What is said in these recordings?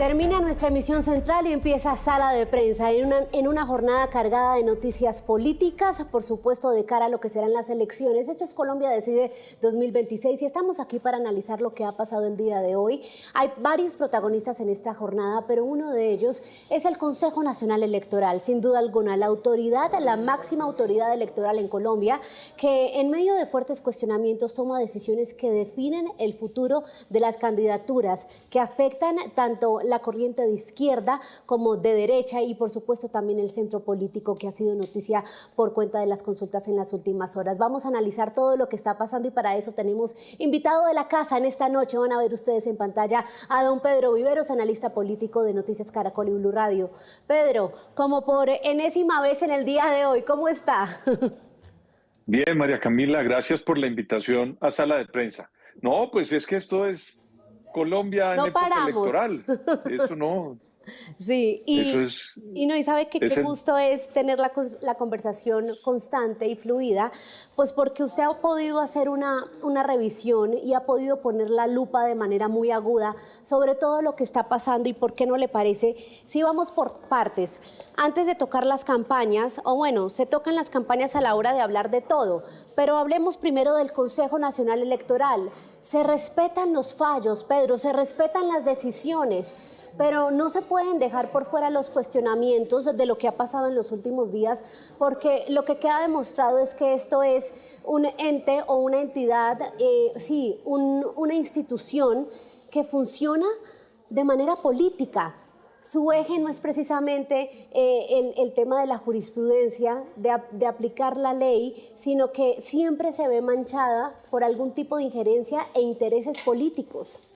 Termina nuestra emisión central y empieza Sala de Prensa en una jornada cargada de noticias políticas, por supuesto de cara a lo que serán las elecciones. Esto es Colombia Decide 2026 y estamos aquí para analizar lo que ha pasado el día de hoy. Hay varios protagonistas en esta jornada, pero uno de ellos es el Consejo Nacional Electoral, sin duda alguna, la autoridad, la máxima autoridad electoral en Colombia, que en medio de fuertes cuestionamientos toma decisiones que definen el futuro de las candidaturas, que afectan tanto la corriente de izquierda como de derecha y por supuesto también el centro político, que ha sido noticia por cuenta de las consultas en las últimas horas. Vamos a analizar todo lo que está pasando y para eso tenemos invitado de la casa en esta noche. Van a ver ustedes en pantalla a don Pedro Viveros, analista político de Noticias Caracol y Blue Radio. Pedro, como por enésima vez en el día de hoy, ¿cómo está? Bien, María Camila, gracias por la invitación a Sala de Prensa. No, pues es que esto es Colombia en época electoral. Eso no. Sí, y sabe que qué gusto es tener la conversación constante y fluida, pues porque usted ha podido hacer una revisión y ha podido poner la lupa de manera muy aguda sobre todo lo que está pasando. Y por qué no le parece, si vamos por partes, antes de tocar las campañas, o bueno, se tocan las campañas a la hora de hablar de todo, pero hablemos primero del Consejo Nacional Electoral. Se respetan los fallos, Pedro, se respetan las decisiones, pero no se pueden dejar por fuera los cuestionamientos de lo que ha pasado en los últimos días, porque lo que queda demostrado es que esto es un ente o una entidad, una institución que funciona de manera política. Su eje no es precisamente el tema de la jurisprudencia, de aplicar la ley, sino que siempre se ve manchada por algún tipo de injerencia e intereses políticos.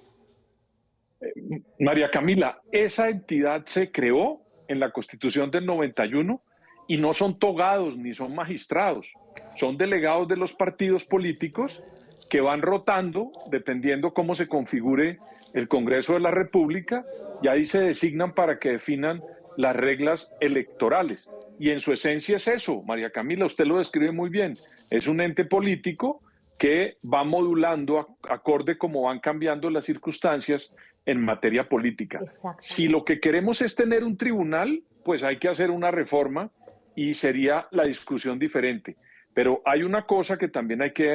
María Camila, esa entidad se creó en la Constitución del 91 y no son togados ni son magistrados, son delegados de los partidos políticos que van rotando dependiendo cómo se configure el Congreso de la República, y ahí se designan para que definan las reglas electorales. Y en su esencia es eso, María Camila, usted lo describe muy bien, es un ente político que va modulando acorde como van cambiando las circunstancias en materia política. Si lo que queremos es tener un tribunal, pues hay que hacer una reforma y sería la discusión diferente. Pero hay una cosa que también hay que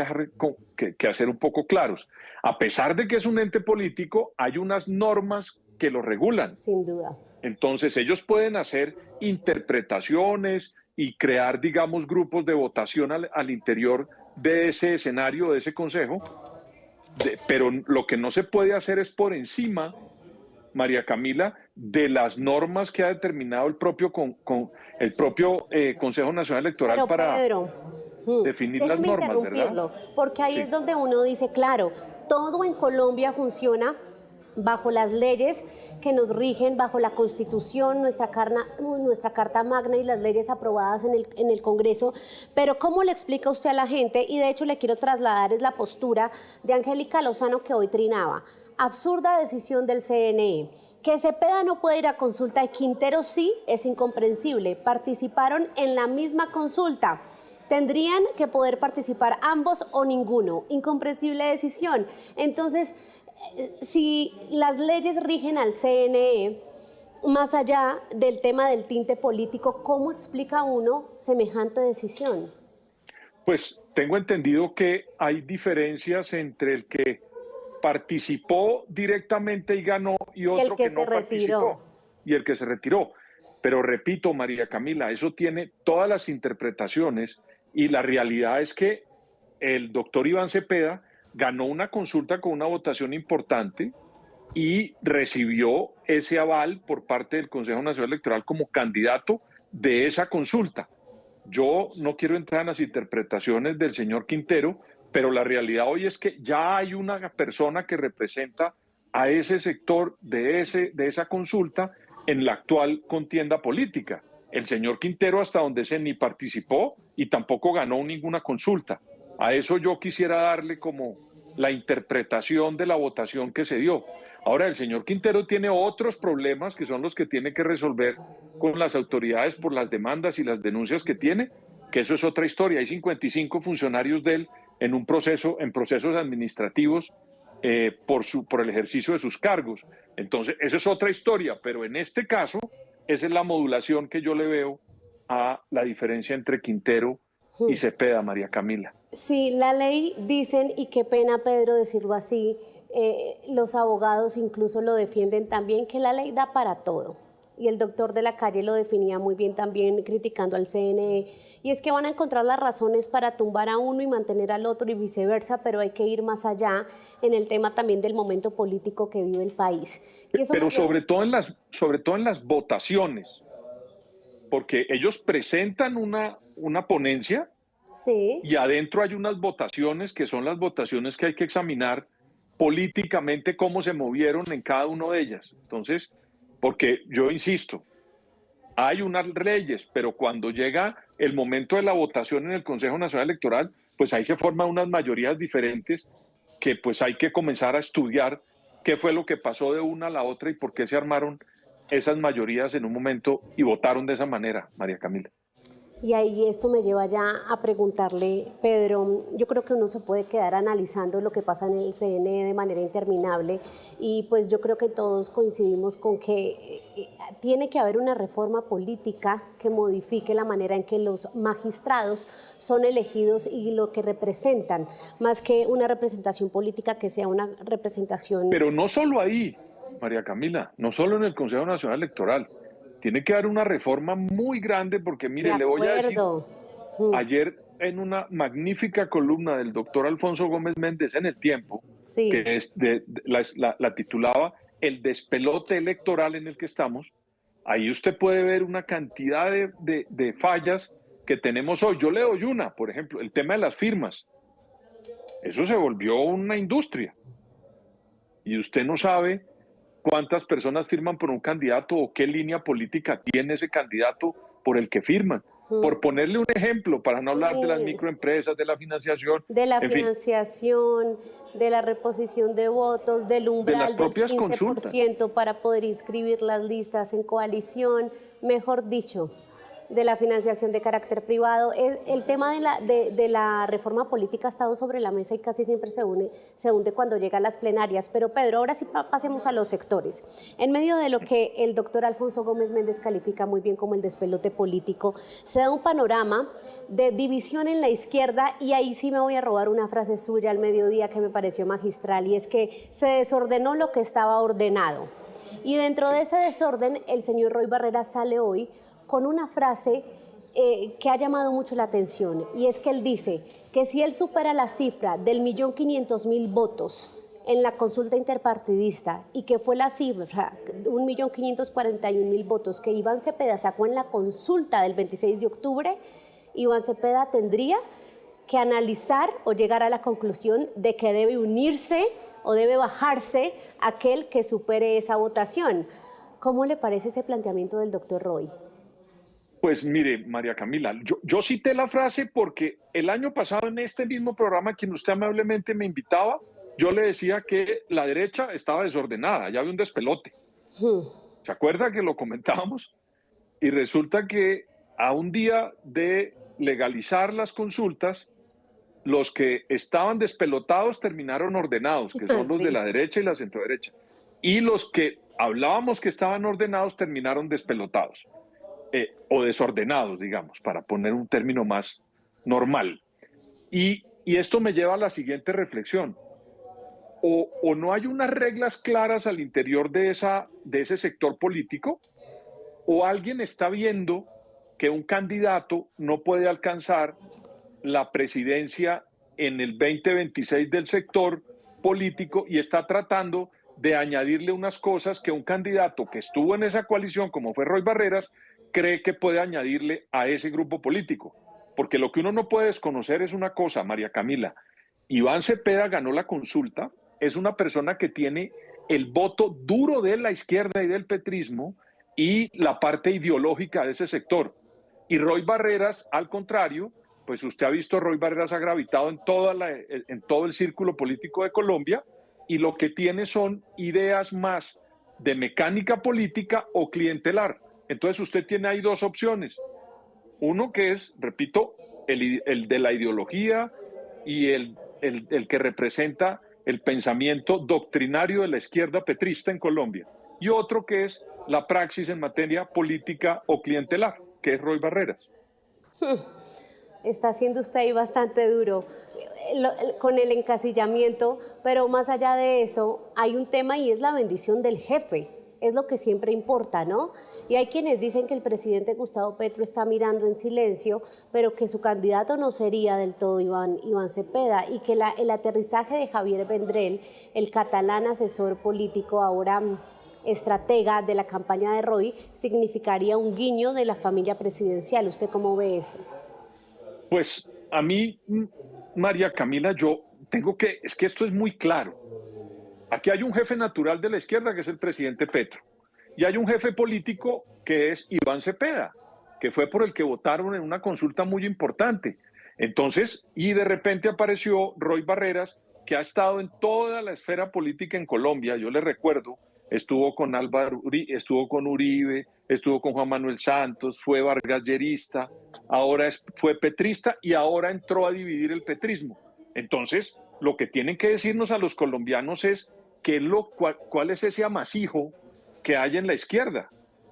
hacer un poco claros. A pesar de que es un ente político, hay unas normas que lo regulan. Sin duda. Entonces ellos pueden hacer interpretaciones y crear, digamos, grupos de votación al interior de ese escenario, de ese consejo, pero lo que no se puede hacer es por encima, María Camila, de las normas que ha determinado el propio Consejo Nacional Electoral. Pero, para Pedro, definir las normas, ¿verdad? Porque ahí es donde uno dice, claro, todo en Colombia funciona bajo las leyes que nos rigen, bajo la Constitución, nuestra Carta Magna y las leyes aprobadas en el Congreso. Pero ¿cómo le explica usted a la gente? Y de hecho le quiero trasladar es la postura de Angélica Lozano, que hoy trinaba. Absurda decisión del CNE. Que Cepeda no puede ir a consulta y Quintero sí, es incomprensible. Participaron en la misma consulta. Tendrían que poder participar ambos o ninguno. Incomprensible decisión. Entonces, si las leyes rigen al CNE, más allá del tema del tinte político, ¿cómo explica uno semejante decisión? Pues tengo entendido que hay diferencias entre el que participó directamente y ganó y otro que no participó y el que se retiró. Pero repito, María Camila, eso tiene todas las interpretaciones y la realidad es que el doctor Iván Cepeda ganó una consulta con una votación importante y recibió ese aval por parte del Consejo Nacional Electoral como candidato de esa consulta. Yo no quiero entrar en las interpretaciones del señor Quintero, pero la realidad hoy es que ya hay una persona que representa a ese sector de esa consulta en la actual contienda política. El señor Quintero, hasta donde sé, ni participó y tampoco ganó ninguna consulta. A eso yo quisiera darle como la interpretación de la votación que se dio. Ahora, el señor Quintero tiene otros problemas que son los que tiene que resolver con las autoridades por las demandas y las denuncias que tiene, que eso es otra historia. Hay 55 funcionarios de él en procesos administrativos por el ejercicio de sus cargos. Entonces, esa es otra historia, pero en este caso, esa es la modulación que yo le veo a la diferencia entre Quintero y Cepeda, María Camila. Sí, la ley dicen, y qué pena, Pedro, decirlo así, los abogados incluso lo defienden también, que la ley da para todo. Y el doctor de la Calle lo definía muy bien también criticando al CNE, y es que van a encontrar las razones para tumbar a uno y mantener al otro y viceversa, pero hay que ir más allá en el tema también del momento político que vive el país. Y eso pero sobre todo en las votaciones, porque ellos presentan una ponencia, sí, y adentro hay unas votaciones que son las votaciones que hay que examinar políticamente cómo se movieron en cada una de ellas. Entonces, porque yo insisto, hay unas leyes, pero cuando llega el momento de la votación en el Consejo Nacional Electoral, pues ahí se forman unas mayorías diferentes que pues hay que comenzar a estudiar qué fue lo que pasó de una a la otra y por qué se armaron esas mayorías en un momento y votaron de esa manera, María Camila. Y ahí esto me lleva ya a preguntarle, Pedro, yo creo que uno se puede quedar analizando lo que pasa en el CNE de manera interminable y pues yo creo que todos coincidimos con que tiene que haber una reforma política que modifique la manera en que los magistrados son elegidos y lo que representan, más que una representación política que sea una representación... Pero no solo ahí, María Camila, no solo en el Consejo Nacional Electoral. Tiene que haber una reforma muy grande porque, mire, le voy a decir, ayer en una magnífica columna del doctor Alfonso Gómez Méndez en El Tiempo, sí, que es la titulaba El despelote electoral en el que estamos, ahí usted puede ver una cantidad de fallas que tenemos hoy. Yo le doy una, por ejemplo, el tema de las firmas. Eso se volvió una industria. Y usted no sabe cuántas personas firman por un candidato o qué línea política tiene ese candidato por el que firman. Por ponerle un ejemplo, para no hablar de las microempresas, de la financiación. De la financiación, de la reposición de votos, del umbral del 15% consultas, para poder inscribir las listas en coalición, mejor dicho, de la financiación de carácter privado. El tema de la reforma política ha estado sobre la mesa y casi siempre se hunde cuando llega a las plenarias. Pero Pedro, ahora sí pasemos a los sectores. En medio de lo que el doctor Alfonso Gómez Méndez califica muy bien como el despelote político, se da un panorama de división en la izquierda y ahí sí me voy a robar una frase suya al mediodía que me pareció magistral y es que se desordenó lo que estaba ordenado. Y dentro de ese desorden, el señor Roy Barreras sale hoy con una frase que ha llamado mucho la atención, y es que él dice que si él supera la cifra del 1.500.000 votos en la consulta interpartidista y que fue la cifra 1.541.000 votos que Iván Cepeda sacó en la consulta del 26 de octubre, Iván Cepeda tendría que analizar o llegar a la conclusión de que debe unirse o debe bajarse aquel que supere esa votación. ¿Cómo le parece ese planteamiento del doctor Roy? Pues mire, María Camila, yo cité la frase porque el año pasado en este mismo programa, quien usted amablemente me invitaba, yo le decía que la derecha estaba desordenada, ya había un despelote. ¿Se acuerda que lo comentábamos? Y resulta que a un día de legalizar las consultas, los que estaban despelotados terminaron ordenados, que son los de la derecha y la centroderecha. Y los que hablábamos que estaban ordenados terminaron despelotados. O desordenados, digamos, para poner un término más normal. Y esto me lleva a la siguiente reflexión. O no hay unas reglas claras al interior de ese sector político, o alguien está viendo que un candidato no puede alcanzar la presidencia en el 2026 del sector político y está tratando de añadirle unas cosas que un candidato que estuvo en esa coalición, como fue Roy Barreras, cree que puede añadirle a ese grupo político. Porque lo que uno no puede desconocer es una cosa, María Camila. Iván Cepeda ganó la consulta, es una persona que tiene el voto duro de la izquierda y del petrismo y la parte ideológica de ese sector. Y Roy Barreras, al contrario, pues usted ha visto, Roy Barreras ha gravitado en todo el círculo político de Colombia y lo que tiene son ideas más de mecánica política o clientelar. Entonces usted tiene ahí dos opciones. Uno que es, repito, el de la ideología y el que representa el pensamiento doctrinario de la izquierda petrista en Colombia, y otro que es la praxis en materia política o clientelar, que es Roy Barreras. Está siendo usted ahí bastante duro con el encasillamiento, pero más allá de eso, hay un tema y es la bendición del jefe. Es lo que siempre importa, ¿no? Y hay quienes dicen que el presidente Gustavo Petro está mirando en silencio, pero que su candidato no sería del todo Iván Cepeda, y que el aterrizaje de Javier Vendrell, el catalán asesor político, ahora estratega de la campaña de Roy, significaría un guiño de la familia presidencial. ¿Usted cómo ve eso? Pues a mí, María Camila, es que esto es muy claro. Aquí hay un jefe natural de la izquierda, que es el presidente Petro, y hay un jefe político que es Iván Cepeda, que fue por el que votaron en una consulta muy importante. Entonces, y de repente apareció Roy Barreras, que ha estado en toda la esfera política en Colombia. Yo le recuerdo, estuvo con estuvo con Uribe, estuvo con Juan Manuel Santos, fue vargallerista, ahora fue petrista y ahora entró a dividir el petrismo. Entonces, lo que tienen que decirnos a los colombianos es cuál es ese amasijo que hay en la izquierda,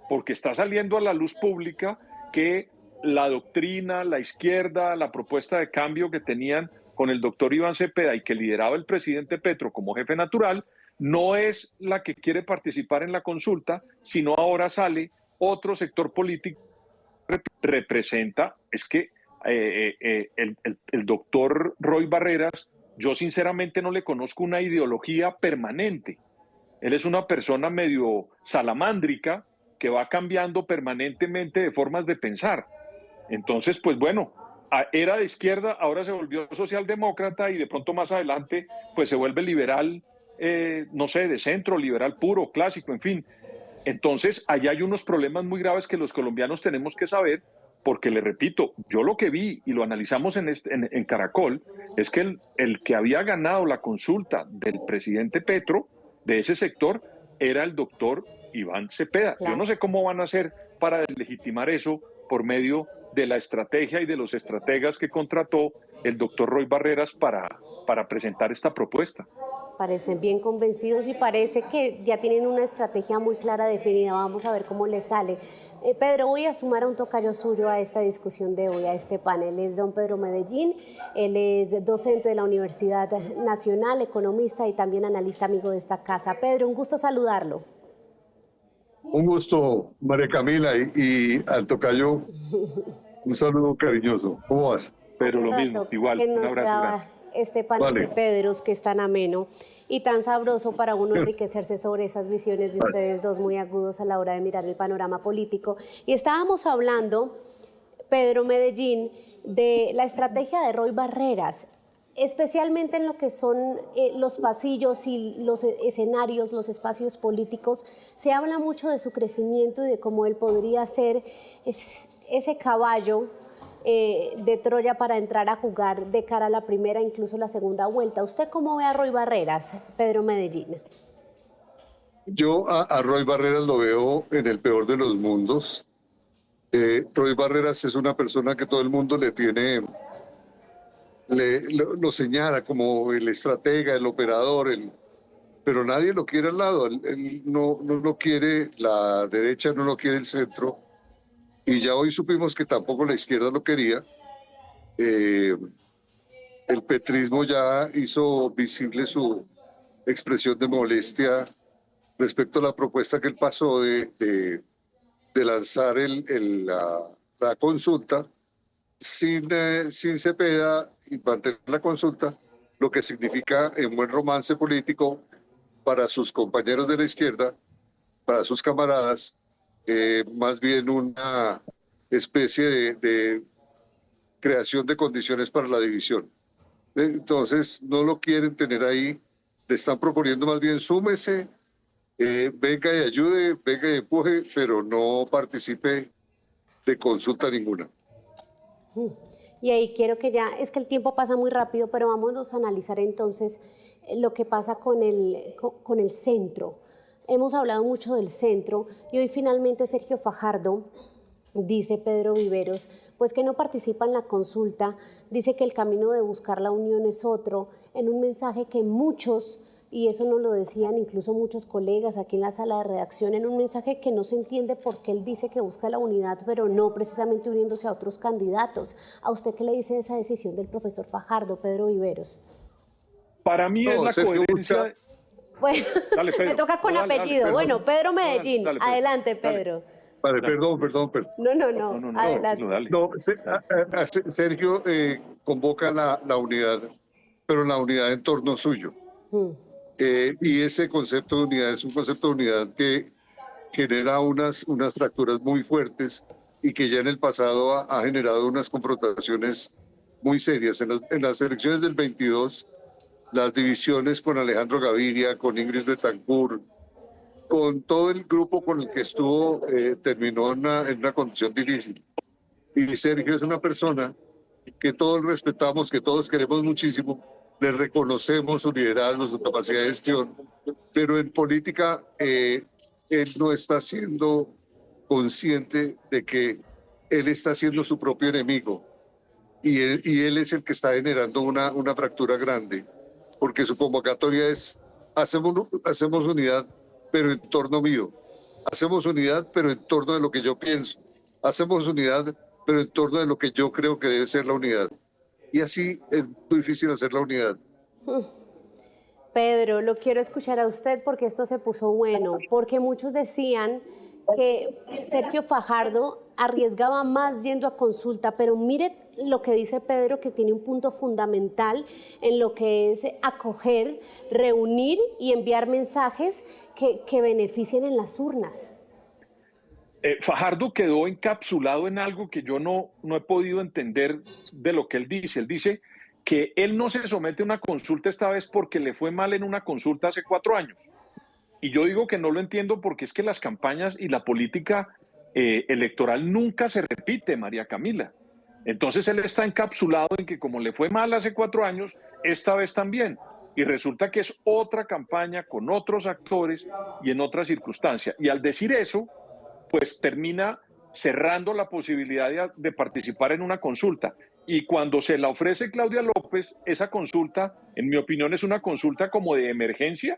porque está saliendo a la luz pública que la doctrina, la izquierda, la propuesta de cambio que tenían con el doctor Iván Cepeda y que lideraba el presidente Petro como jefe natural, no es la que quiere participar en la consulta, sino ahora sale otro sector político que representa, es que el doctor Roy Barreras, yo sinceramente no le conozco una ideología permanente. Él es una persona medio salamándrica que va cambiando permanentemente de formas de pensar. Entonces, pues bueno, era de izquierda, ahora se volvió socialdemócrata y de pronto más adelante pues se vuelve liberal, no sé, de centro, liberal puro, clásico, en fin. Entonces, allá hay unos problemas muy graves que los colombianos tenemos que saber, porque le repito, yo lo que vi y lo analizamos en Caracol, es que el que había ganado la consulta del presidente Petro, de ese sector, era el doctor Iván Cepeda. Claro. Yo no sé cómo van a hacer para legitimar eso por medio de la estrategia y de los estrategas que contrató el doctor Roy Barreras para presentar esta propuesta. Parecen bien convencidos y parece que ya tienen una estrategia muy clara definida. Vamos a ver cómo les sale. Pedro, voy a sumar a un tocayo suyo a esta discusión de hoy, a este panel. Es don Pedro Medellín, él es docente de la Universidad Nacional, economista y también analista amigo de esta casa. Pedro, un gusto saludarlo. Un gusto, María Camila, y al tocayo un saludo cariñoso. ¿Cómo vas? Pero lo mismo, igual, un abrazo grande. Este panel de Pedros que es tan ameno y tan sabroso para uno enriquecerse sobre esas visiones de ustedes dos muy agudos a la hora de mirar el panorama político. Y estábamos hablando, Pedro Medellín, de la estrategia de Roy Barreras, especialmente en lo que son los pasillos y los escenarios, los espacios políticos. Se habla mucho de su crecimiento y de cómo él podría ser ese caballo de Troya para entrar a jugar de cara a la primera, incluso la segunda vuelta. ¿Usted cómo ve a Roy Barreras, Pedro Medellín? Yo a Roy Barreras lo veo en el peor de los mundos. Roy Barreras es una persona que todo el mundo lo señala como el estratega, el operador, pero nadie lo quiere al lado. Él no lo quiere la derecha, no lo quiere el centro. Y ya hoy supimos que tampoco la izquierda lo quería. El petrismo ya hizo visible su expresión de molestia respecto a la propuesta que él pasó de lanzar la consulta sin Cepeda y mantener la consulta, lo que significa un buen romance político para sus compañeros de la izquierda, para sus camaradas, más bien una especie de creación de condiciones para la división. Entonces, no lo quieren tener ahí, le están proponiendo más bien súmese, venga y ayude, venga y empuje, pero no participe de consulta ninguna. Y ahí quiero que ya, es que el tiempo pasa muy rápido, pero vámonos a analizar entonces lo que pasa con el centro. Hemos hablado mucho del centro y hoy finalmente Sergio Fajardo dice Pedro Viveros, pues que no participa en la consulta, dice que el camino de buscar la unión es otro, en un mensaje que muchos, y eso nos lo decían incluso muchos colegas aquí en la sala de redacción, en un mensaje que no se entiende por qué él dice que busca la unidad, pero no precisamente uniéndose a otros candidatos. ¿A usted qué le dice esa decisión del profesor Fajardo, Pedro Viveros? Para mí es la coherencia... Bueno, dale, me toca con apellido. Dale, bueno, Pedro Medellín. Dale, adelante, Pedro. Vale, perdón. No, adelante. Sergio convoca la unidad, pero la unidad en torno suyo. Y ese concepto de unidad es un concepto de unidad que genera unas fracturas muy fuertes y que ya en el pasado ha generado unas confrontaciones muy serias. En las elecciones del 22, las divisiones con Alejandro Gaviria, con Ingrid Betancourt, con todo el grupo con el que estuvo, terminó en una condición difícil. Y Sergio es una persona que todos respetamos, que todos queremos muchísimo, le reconocemos su liderazgo, su capacidad de gestión, pero en política él no está siendo consciente de que él está siendo su propio enemigo y él es el que está generando una fractura grande, porque su convocatoria es hacemos unidad, pero en torno mío, hacemos unidad, pero en torno de lo que yo pienso, hacemos unidad, pero en torno de lo que yo creo que debe ser la unidad. Y así es muy difícil hacer la unidad. Pedro, lo quiero escuchar a usted porque esto se puso bueno, porque muchos decían que Sergio Fajardo arriesgaba más yendo a consulta, pero mire lo que dice Pedro, que tiene un punto fundamental en lo que es acoger, reunir y enviar mensajes que beneficien en las urnas. Fajardo quedó encapsulado en algo que yo no he podido entender de lo que él dice. Él dice que él no se somete a una consulta esta vez porque le fue mal en una consulta hace 4 años. Y yo digo que no lo entiendo porque es que las campañas y la política electoral nunca se repite, María Camila. Entonces él está encapsulado en que como le fue mal hace 4 años, esta vez también. Y resulta que es otra campaña con otros actores y en otras circunstancias. Y al decir eso, pues termina cerrando la posibilidad de participar en una consulta. Y cuando se la ofrece Claudia López, esa consulta, en mi opinión, es una consulta como de emergencia.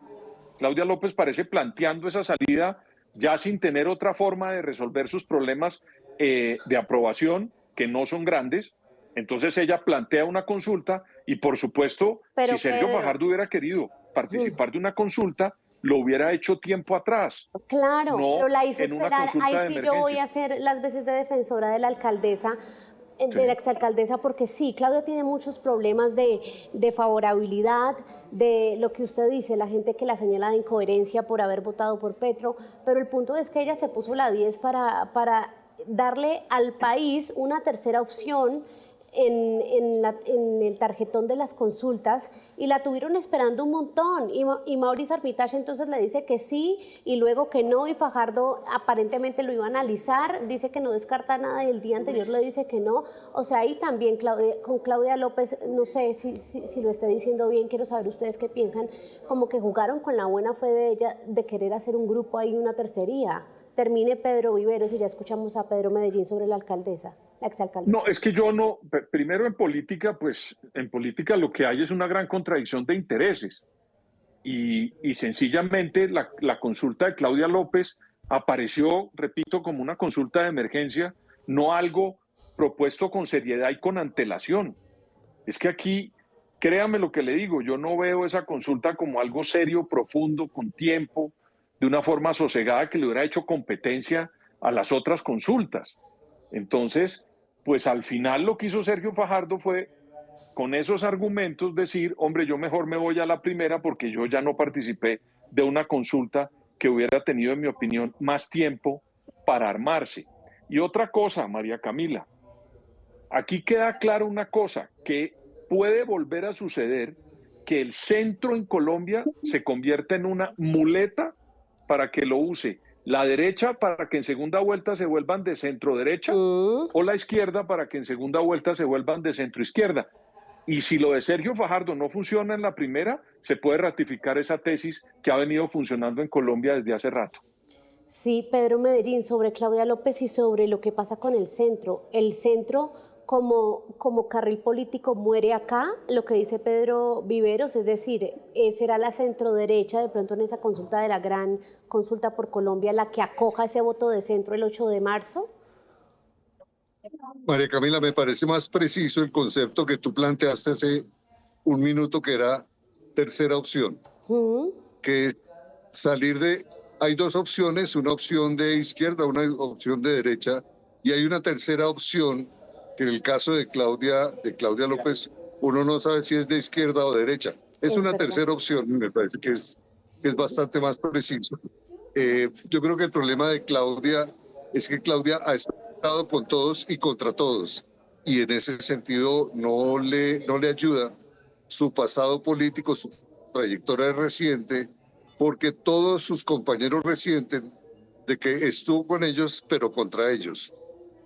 Claudia López parece planteando esa salida ya sin tener otra forma de resolver sus problemas de aprobación, que no son grandes. Entonces ella plantea una consulta y, por supuesto, si Sergio Fajardo hubiera querido participar de una consulta, lo hubiera hecho tiempo atrás. Claro, no pero la hizo esperar. Ahí sí yo voy a hacer las veces de defensora de la alcaldesa, de la exalcaldesa, porque sí, Claudia tiene muchos problemas de favorabilidad, de lo que usted dice, la gente que la señala de incoherencia por haber votado por Petro, pero el punto es que ella se puso la 10 para darle al país una tercera opción en el tarjetón de las consultas y la tuvieron esperando un montón y Mauricio Armitage entonces le dice que sí y luego que no y Fajardo aparentemente lo iba a analizar, dice que no descarta nada y el día anterior le dice que no, o sea ahí también con Claudia López, no sé si lo esté diciendo bien, quiero saber ustedes qué piensan, como que jugaron con la buena fe de ella de querer hacer un grupo ahí, una tercería. Termine Pedro Viveros y ya escuchamos a Pedro Medellín sobre la alcaldesa, la exalcaldesa. No, es que yo no, primero en política, pues en política lo que hay es una gran contradicción de intereses y sencillamente la consulta de Claudia López apareció, repito, como una consulta de emergencia, no algo propuesto con seriedad y con antelación. Es que aquí, créame lo que le digo, yo no veo esa consulta como algo serio, profundo, con tiempo, de una forma sosegada que le hubiera hecho competencia a las otras consultas. Entonces, pues al final lo que hizo Sergio Fajardo fue, con esos argumentos, decir, hombre, yo mejor me voy a la primera porque yo ya no participé de una consulta que hubiera tenido, en mi opinión, más tiempo para armarse. Y otra cosa, María Camila, aquí queda claro una cosa, que puede volver a suceder que el centro en Colombia se convierta en una muleta para que lo use la derecha para que en segunda vuelta se vuelvan de centro derecha o la izquierda para que en segunda vuelta se vuelvan de centro izquierda. Y si lo de Sergio Fajardo no funciona en la primera, se puede ratificar esa tesis que ha venido funcionando en Colombia desde hace rato. Sí, Pedro Medellín, sobre Claudia López y sobre lo que pasa con el centro. El centro como carril político muere acá, lo que dice Pedro Viveros, es decir, será la centroderecha de pronto en esa consulta de la gran consulta por Colombia la que acoja ese voto de centro el 8 de marzo. María Camila, me parece más preciso el concepto que tú planteaste hace un minuto, que era tercera opción, que es salir de... Hay dos opciones, una opción de izquierda, una opción de derecha, y hay una tercera opción, que en el caso de Claudia López, uno no sabe si es de izquierda o de derecha. Es una tercera opción, me parece que es bastante más preciso. Yo creo que el problema de Claudia es que Claudia ha estado con todos y contra todos, y en ese sentido no le ayuda su pasado político, su trayectoria reciente, porque todos sus compañeros resienten de que estuvo con ellos, pero contra ellos.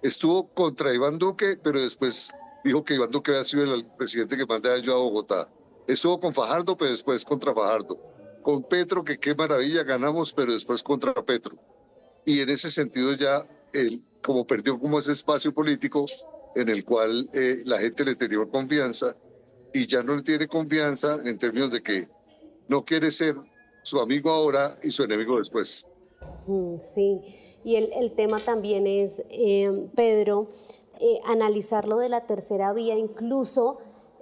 Estuvo contra Iván Duque, pero después dijo que Iván Duque había sido el presidente que mandaba yo a Bogotá. Estuvo con Fajardo, pero después contra Fajardo. Con Petro, que qué maravilla, ganamos, pero después contra Petro. Y en ese sentido ya, él, como perdió como ese espacio político en el cual la gente le tenía confianza, y ya no le tiene confianza en términos de que no quiere ser su amigo ahora y su enemigo después. Sí, y el tema también es, Pedro, analizar lo de la tercera vía, incluso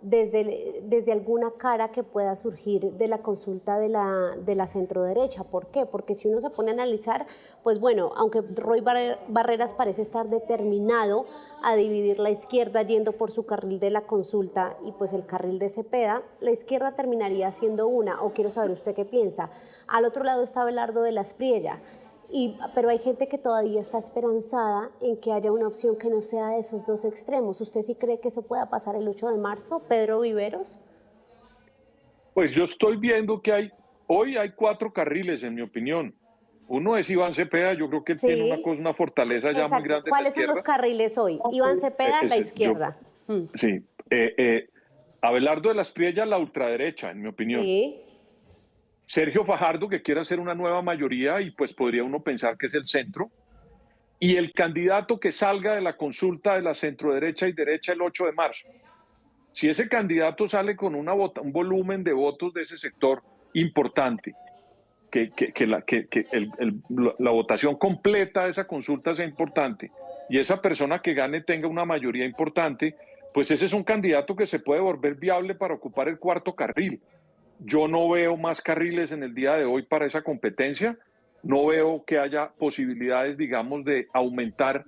desde alguna cara que pueda surgir de la consulta de la centroderecha. ¿Por qué? Porque si uno se pone a analizar, pues bueno, aunque Roy Barreras parece estar determinado a dividir la izquierda yendo por su carril de la consulta y pues el carril de Cepeda, la izquierda terminaría siendo una, o quiero saber usted qué piensa. Al otro lado está Abelardo de la Espriella. Pero hay gente que todavía está esperanzada en que haya una opción que no sea de esos dos extremos. ¿Usted sí cree que eso pueda pasar el 8 de marzo, Pedro Viveros? Pues yo estoy viendo que hoy hay 4 carriles, en mi opinión. Uno es Iván Cepeda, yo creo que él tiene una fortaleza ya muy grande. ¿Cuáles son los carriles hoy? Iván Cepeda, la izquierda. Sí. Abelardo de la Espriella, la ultraderecha, en mi opinión. Sí. Sergio Fajardo, que quiere hacer una nueva mayoría y pues podría uno pensar que es el centro. Y el candidato que salga de la consulta de la centroderecha y derecha el 8 de marzo. Si ese candidato sale con un volumen de votos de ese sector importante, que la votación completa de esa consulta sea importante y esa persona que gane tenga una mayoría importante, pues ese es un candidato que se puede volver viable para ocupar el cuarto carril. Yo no veo más carriles en el día de hoy para esa competencia, no veo que haya posibilidades, digamos, de aumentar,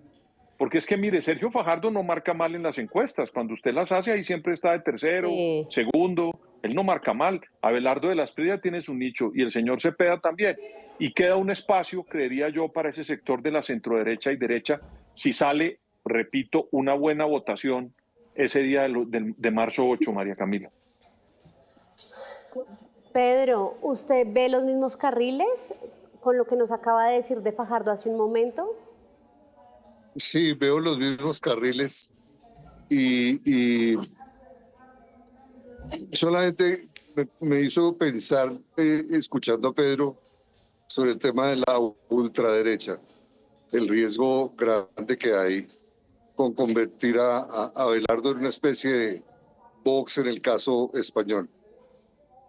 porque es que, mire, Sergio Fajardo no marca mal en las encuestas, cuando usted las hace ahí siempre está de tercero, segundo, él no marca mal. Abelardo de la Espriella tiene su nicho y el señor Cepeda también, y queda un espacio, creería yo, para ese sector de la centroderecha y derecha, si sale, repito, una buena votación ese día de marzo 8, María Camila. Pedro, ¿usted ve los mismos carriles con lo que nos acaba de decir de Fajardo hace un momento? Sí, veo los mismos carriles y solamente me hizo pensar, escuchando a Pedro, sobre el tema de la ultraderecha, el riesgo grande que hay con convertir a Abelardo en una especie de Vox en el caso español.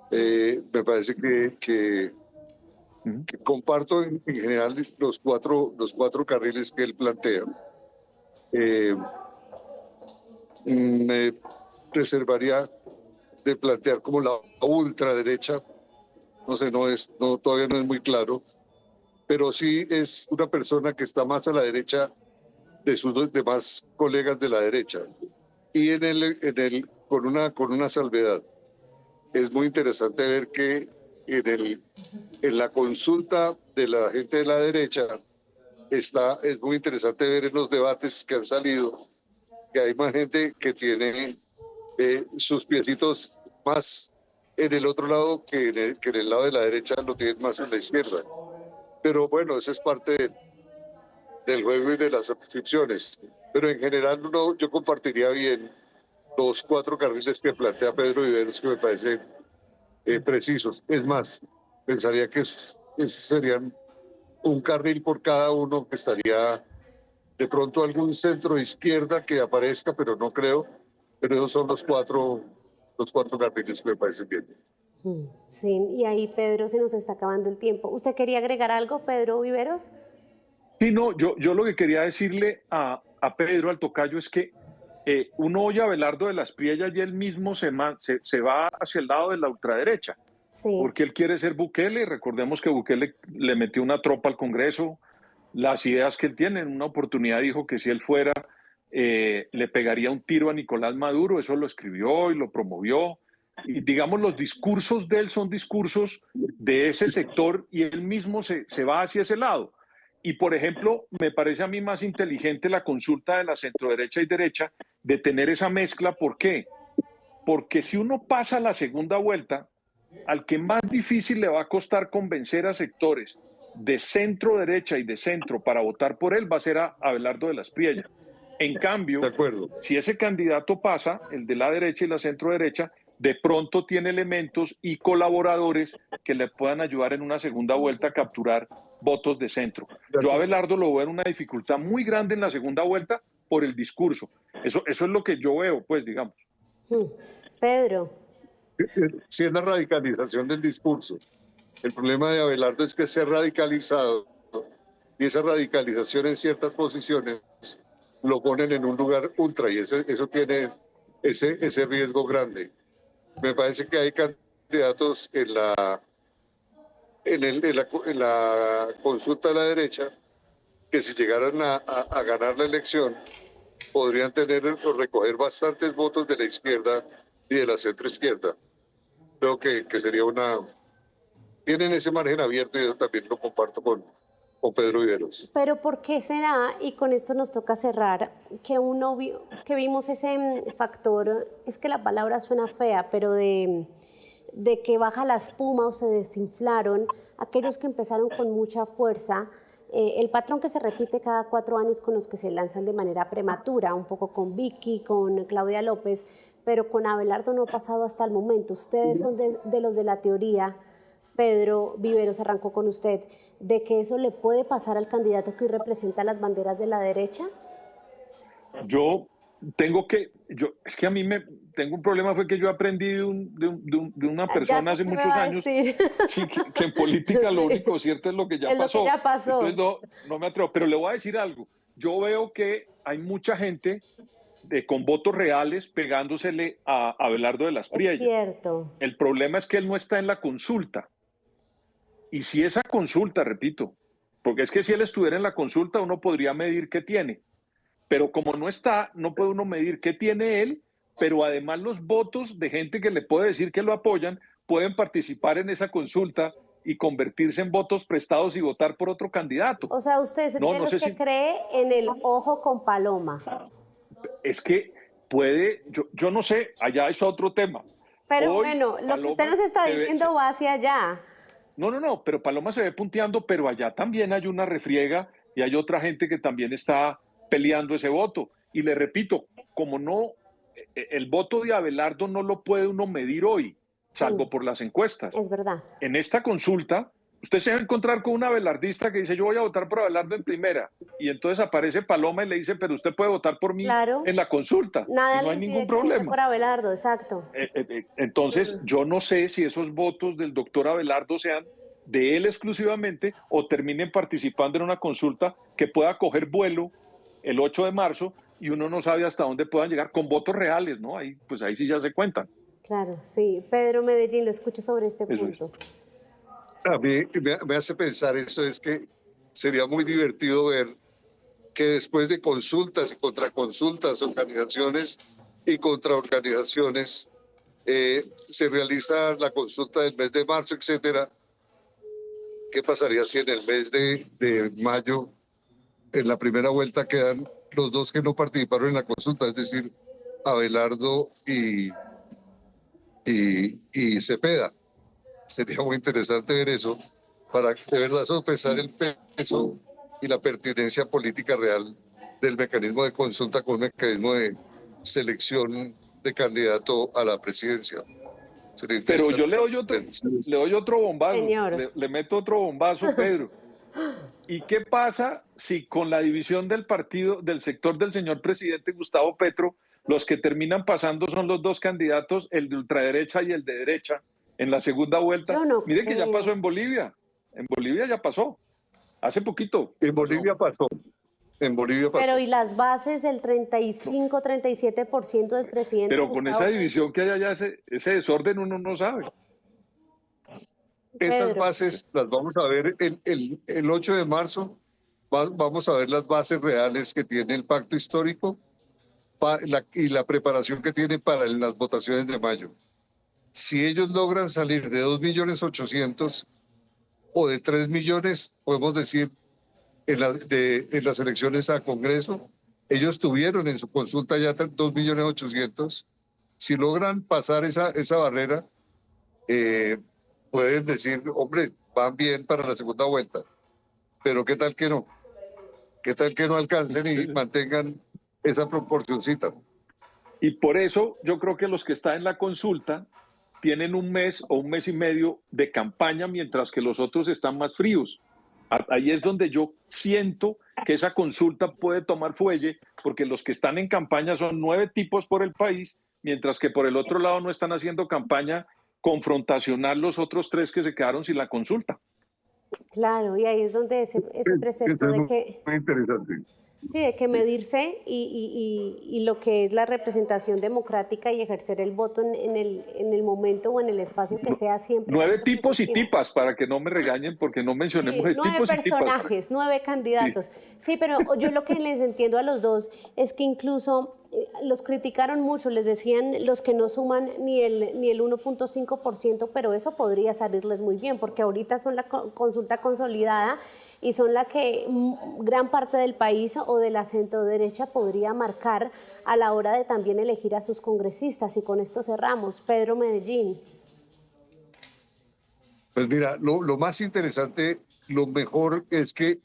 Me parece que comparto en general los cuatro carriles que él plantea. Me reservaría de plantear como la ultraderecha, no sé, todavía no es muy claro, pero sí es una persona que está más a la derecha de sus demás colegas de la derecha, y con una salvedad. Es muy interesante ver que en la consulta de la gente de la derecha es muy interesante ver en los debates que han salido que hay más gente que tiene sus piecitos más en el otro lado que en el lado de la derecha, lo tienen más en la izquierda. Pero bueno, eso es parte del juego y de las adscripciones. Pero en general yo compartiría bien los 4 carriles que plantea Pedro Viveros, que me parecen precisos. Es más, pensaría que esos serían un carril por cada uno, que estaría de pronto algún centro izquierda que aparezca, pero no creo. Pero esos son los cuatro carriles que me parecen bien. Sí, y ahí, Pedro, se nos está acabando el tiempo. ¿Usted quería agregar algo, Pedro Viveros? Sí, no, yo lo que quería decirle a Pedro, al tocayo, es que uno oye a Abelardo de las Priellas y él mismo se va hacia el lado de la ultraderecha, Sí. porque él quiere ser Bukele. Recordemos que Bukele le metió una tropa al Congreso, las ideas que él tiene. En una oportunidad dijo que si él fuera, le pegaría un tiro a Nicolás Maduro. Eso lo escribió y lo promovió. Y digamos, los discursos de él son discursos de ese sector y él mismo se va hacia ese lado. Y, por ejemplo, me parece a mí más inteligente la consulta de la centroderecha y derecha de tener esa mezcla. ¿Por qué? Porque si uno pasa la segunda vuelta, al que más difícil le va a costar convencer a sectores de centro derecha y de centro para votar por él va a ser a Abelardo de las Priellas. En cambio, si ese candidato pasa, el de la derecha y la centro derecha, de pronto tiene elementos y colaboradores que le puedan ayudar en una segunda vuelta a capturar votos de centro. Yo a Abelardo lo veo en una dificultad muy grande en la segunda vuelta por el discurso. Eso es lo que yo veo, pues, digamos. Pedro. Sí, es la radicalización del discurso. El problema de Abelardo es que se ha radicalizado y esa radicalización en ciertas posiciones lo ponen en un lugar ultra y eso tiene ese riesgo grande. Me parece que hay candidatos en la consulta de la derecha que si llegaran a ganar la elección podrían recoger bastantes votos de la izquierda y de la centroizquierda. Creo que sería tienen ese margen abierto y yo también lo comparto con Pedro Viveros. Pero ¿por qué será, y con esto nos toca cerrar, que vimos ese factor, es que la palabra suena fea, pero de que baja la espuma o se desinflaron aquellos que empezaron con mucha fuerza, el patrón que se repite cada 4 años con los que se lanzan de manera prematura, un poco con Vicky, con Claudia López, pero con Abelardo no ha pasado hasta el momento. Ustedes son de los de la teoría, Pedro Viveros, arrancó con usted, de que eso le puede pasar al candidato que hoy representa las banderas de la derecha. Es que a mí tengo un problema, fue que yo aprendí de una persona hace muchos años que en política lo único cierto es lo que ya pasó. Lo que ya pasó. Entonces no me atrevo, pero le voy a decir algo. Yo veo que hay mucha gente con votos reales pegándosele a Abelardo de las Priellas. Es cierto. El problema es que él no está en la consulta. Y si esa consulta, repito, porque es que si él estuviera en la consulta uno podría medir qué tiene, pero como no está, no puede uno medir qué tiene él, pero además los votos de gente que le puede decir que lo apoyan pueden participar en esa consulta y convertirse en votos prestados y votar por otro candidato. O sea, usted es de los que cree en el ojo con paloma. Es que puede, yo no sé, allá es otro tema. Pero hoy, bueno, lo que usted nos está diciendo va hacia allá. No, pero Paloma se ve punteando, pero allá también hay una refriega y hay otra gente que también está peleando ese voto. Y le repito, como el voto de Abelardo no lo puede uno medir hoy, salvo por las encuestas. Es verdad. En esta consulta, usted se va a encontrar con un abelardista que dice, yo voy a votar por Abelardo en primera. Y entonces aparece Paloma y le dice, pero usted puede votar por mí en la consulta. Nada, y no hay ningún problema. Por Abelardo, exacto. Entonces, yo no sé si esos votos del doctor Abelardo sean de él exclusivamente o terminen participando en una consulta que pueda coger vuelo el 8 de marzo y uno no sabe hasta dónde puedan llegar con votos reales, ¿no? Ahí sí ya se cuentan. Claro, sí. Pedro Medellín, lo escucho sobre este punto. A mí me hace pensar eso, es que sería muy divertido ver que después de consultas y contraconsultas, organizaciones y contraorganizaciones, se realiza la consulta del mes de marzo, etcétera. ¿Qué pasaría si en el mes de mayo, en la primera vuelta, quedan los dos que no participaron en la consulta, es decir, Abelardo y Cepeda? Sería muy interesante ver eso, para de verdad sopesar el peso y la pertinencia política real del mecanismo de consulta con un mecanismo de selección de candidato a la presidencia. Pero yo le doy otro bombazo, le meto otro bombazo, Pedro. ¿Y qué pasa si con la división del partido, del sector del señor presidente Gustavo Petro, los que terminan pasando son los dos candidatos, el de ultraderecha y el de derecha, en la segunda vuelta? Yo no Mire que ya creo. pasó en Bolivia. En Bolivia ya pasó. Hace poquito. En Bolivia pasó. En Bolivia pasó. Pero y las bases, el 35, 37% del presidente. Pero con esa división que hay allá, ese desorden uno no sabe. Esas bases las vamos a ver el 8 de marzo. Vamos a ver las bases reales que tiene el pacto histórico y la preparación que tiene para las votaciones de mayo. Si ellos logran salir de 2.800.000 o de 3 millones, podemos decir, en las elecciones a Congreso, ellos tuvieron en su consulta ya 2.800.000. Si logran pasar esa barrera, pueden decir, hombre, van bien para la segunda vuelta. Pero ¿qué tal que no? ¿Qué tal que no alcancen y mantengan esa proporcioncita? Y por eso yo creo que los que están en la consulta tienen un mes o un mes y medio de campaña, mientras que los otros están más fríos. Ahí es donde yo siento que esa consulta puede tomar fuelle, porque los que están en campaña son 9 tipos por el país, mientras que por el otro lado no están haciendo campaña confrontacional los otros 3 que se quedaron sin la consulta. Claro, y ahí es donde ese precepto de que... Muy interesante. Sí, de que medirse y lo que es la representación democrática y ejercer el voto en el momento o en el espacio que sea siempre. 9 tipos y tipas, para que no me regañen porque no mencionemos de 9 tipos y tipas. personajes, 9 candidatos. Sí, pero yo lo que les entiendo a los dos es que incluso los criticaron mucho, les decían los que no suman ni el 1.5%, pero eso podría salirles muy bien, porque ahorita son la consulta consolidada y son la que gran parte del país o de la centroderecha podría marcar a la hora de también elegir a sus congresistas. Y con esto cerramos. Pedro Medellín. Pues mira, lo más interesante, lo mejor es que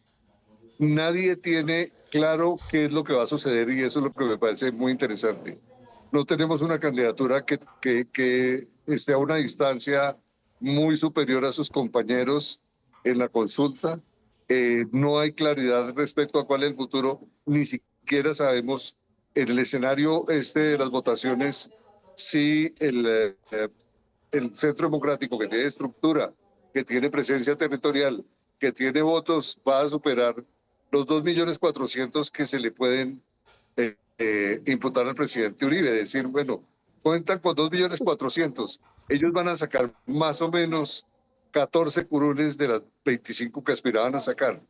nadie tiene claro qué es lo que va a suceder y eso es lo que me parece muy interesante. No tenemos una candidatura que esté a una distancia muy superior a sus compañeros en la consulta. No hay claridad respecto a cuál es el futuro, ni siquiera sabemos en el escenario de las votaciones si el Centro Democrático, que tiene estructura, que tiene presencia territorial, que tiene votos, va a superar los 2.400.000 que se le pueden imputar al presidente Uribe. Decir, bueno, cuentan con 2.400.000, ellos van a sacar más o menos 14 curules de las 25 que aspiraban a sacar.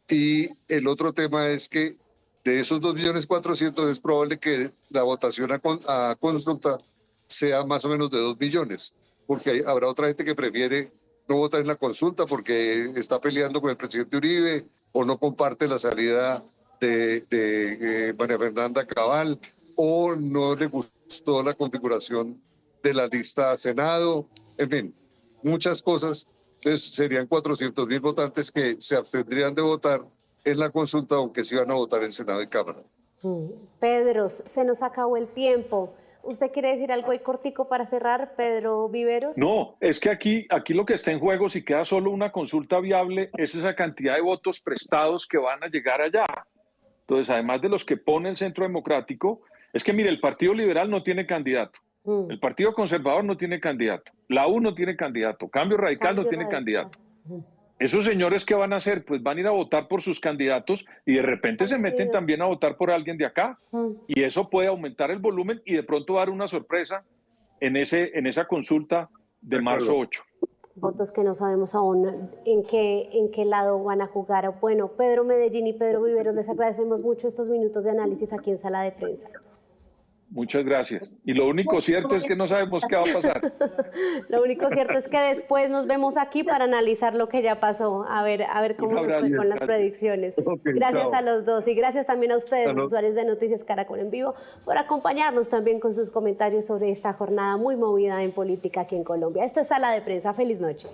Y el otro tema es que de esos 2.400.000 es probable que la votación a consulta sea más o menos de 2 millones, porque habrá otra gente que prefiere no votar en la consulta porque está peleando con el presidente Uribe o no comparte la salida de María Fernanda Cabal o no le gustó la configuración de la lista a Senado, en fin, muchas cosas. Entonces serían 400.000 votantes que se abstendrían de votar en la consulta, aunque sí van a votar en Senado y Cámara. Pedro, se nos acabó el tiempo. ¿Usted quiere decir algo ahí cortico para cerrar, Pedro Viveros? No, es que aquí lo que está en juego, si queda solo una consulta viable, es esa cantidad de votos prestados que van a llegar allá. Entonces, además de los que pone el Centro Democrático, es que mire, el Partido Liberal no tiene candidato, el Partido Conservador no tiene candidato, la U no tiene candidato, Cambio Radical no tiene candidato. Esos señores, ¿qué van a hacer? Pues van a ir a votar por sus candidatos y de repente se meten también a votar por alguien de acá. Y eso puede aumentar el volumen y de pronto dar una sorpresa en esa consulta de marzo 8. Votos que no sabemos aún en qué lado van a jugar. Bueno, Pedro Medellín y Pedro Viveros, les agradecemos mucho estos minutos de análisis aquí en Sala de Prensa. Muchas gracias. Y lo único cierto es que no sabemos qué va a pasar. Lo único cierto es que después nos vemos aquí para analizar lo que ya pasó, a ver cómo nos fue con las predicciones. Gracias a los dos y gracias también a ustedes, los usuarios de Noticias Caracol en Vivo, por acompañarnos también con sus comentarios sobre esta jornada muy movida en política aquí en Colombia. Esto es Sala de Prensa. Feliz noche.